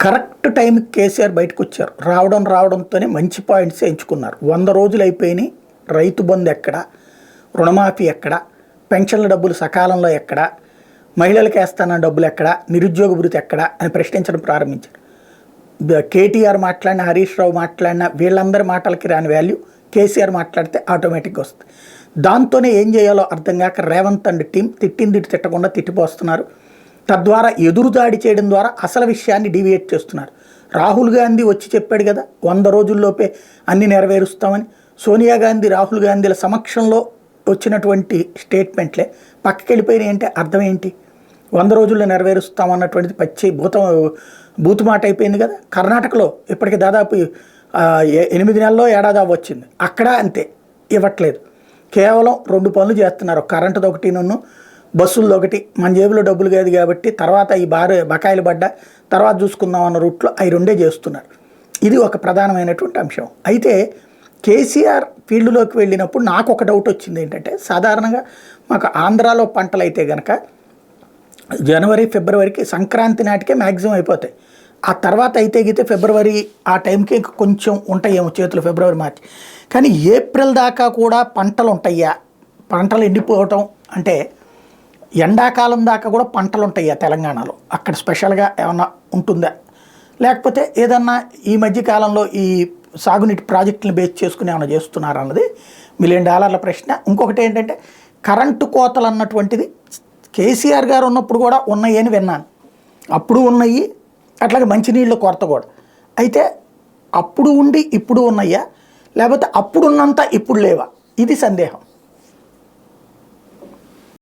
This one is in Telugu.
కరెక్ట్ టైంకి కేసీఆర్ బయటకు వచ్చారు. రావడంతోనే మంచి పాయింట్స్ ఎంచుకున్నారు. 100 రోజులు అయిపోయినాయి. రైతు బంధు ఎక్కడ, రుణమాఫీ ఎక్కడ, పెన్షన్ల డబ్బులు సకాలంలో ఎక్కడ, మహిళలకు వేస్తాన డబ్బులు ఎక్కడ, నిరుద్యోగ భృతి ఎక్కడ అని ప్రశ్నించడం ప్రారంభించారు. కేటీఆర్ మాట్లాడిన, హరీష్ రావు మాట్లాడిన వీళ్ళందరి మాటలకి రాని వాల్యూ కేసీఆర్ మాట్లాడితే ఆటోమేటిక్గా వస్తుంది. దాంతోనే ఏం చేయాలో అర్థం కాక రేవంత్ అండ్ టీం తిట్టింది తిట్టకుండా తిట్టిపోస్తున్నారు. తద్వారా ఎదురుదాడి చేయడం ద్వారా అసలు విషయాన్ని డివియేట్ చేస్తున్నారు. రాహుల్ గాంధీ వచ్చి చెప్పాడు కదా 100 రోజుల్లోపే అన్ని నెరవేరుస్తామని. సోనియా గాంధీ, రాహుల్ గాంధీల సమక్షంలో వచ్చినటువంటి స్టేట్మెంట్లే పక్కకి వెళ్ళిపోయినాయి అంటే అర్థం ఏంటి? 100 రోజుల్లో నెరవేరుస్తామన్నటువంటిది పచ్చి బూతు మాట అయిపోయింది కదా. కర్ణాటకలో ఇప్పటికి దాదాపు 8 నెలల్లో ఏడాది వచ్చింది. అక్కడ అంతే, ఇవ్వట్లేదు. కేవలం 2 పనులు చేస్తున్నారు. కరెంటుది ఒకటి, బస్సులది ఒకటి. మన జేబులో డబ్బులు కాదు కాబట్టి తర్వాత ఈ బకాయిలు పడ్డా తర్వాత చూసుకుందాం అన్న రూట్లో అవి 2 చేస్తున్నారు. ఇది ఒక ప్రధానమైనటువంటి అంశం. అయితే కేసీఆర్ ఫీల్డ్లోకి వెళ్ళినప్పుడు నాకు ఒక డౌట్ వచ్చింది. ఏంటంటే సాధారణంగా మాకు ఆంధ్రాలో పంటలు అయితే కనుక జనవరి, ఫిబ్రవరికి సంక్రాంతి నాటికే మ్యాక్సిమం అయిపోతాయి. ఆ తర్వాత అయితే గీతే ఫిబ్రవరి ఆ టైంకి కొంచెం ఉంటాయేమో చేతులు, ఫిబ్రవరి, మార్చి. కానీ ఏప్రిల్ దాకా కూడా పంటలు ఉంటాయా? పంటలు ఎండిపోవటం అంటే ఎండాకాలం దాకా కూడా పంటలు ఉంటాయా తెలంగాణలో? అక్కడ స్పెషల్గా ఏమన్నా ఉంటుందా? లేకపోతే ఏదన్నా ఈ మధ్యకాలంలో ఈ సాగునీటి ప్రాజెక్టులను బేస్ చేసుకుని ఏమైనా చేస్తున్నారా అన్నది $1 మిలియన్ ప్రశ్న. ఇంకొకటి ఏంటంటే కరెంటు కోతలు అన్నటువంటిది కేసీఆర్ గారు ఉన్నప్పుడు కూడా ఉన్నాయి అని విన్నాను. అప్పుడు ఉన్నాయి, అట్లాగే మంచినీళ్ళ కొరత కూడా. అయితే అప్పుడు ఉండి ఇప్పుడు ఉన్నాయా, లేకపోతే అప్పుడున్నంత ఇప్పుడు లేవా? ఇది సందేహం.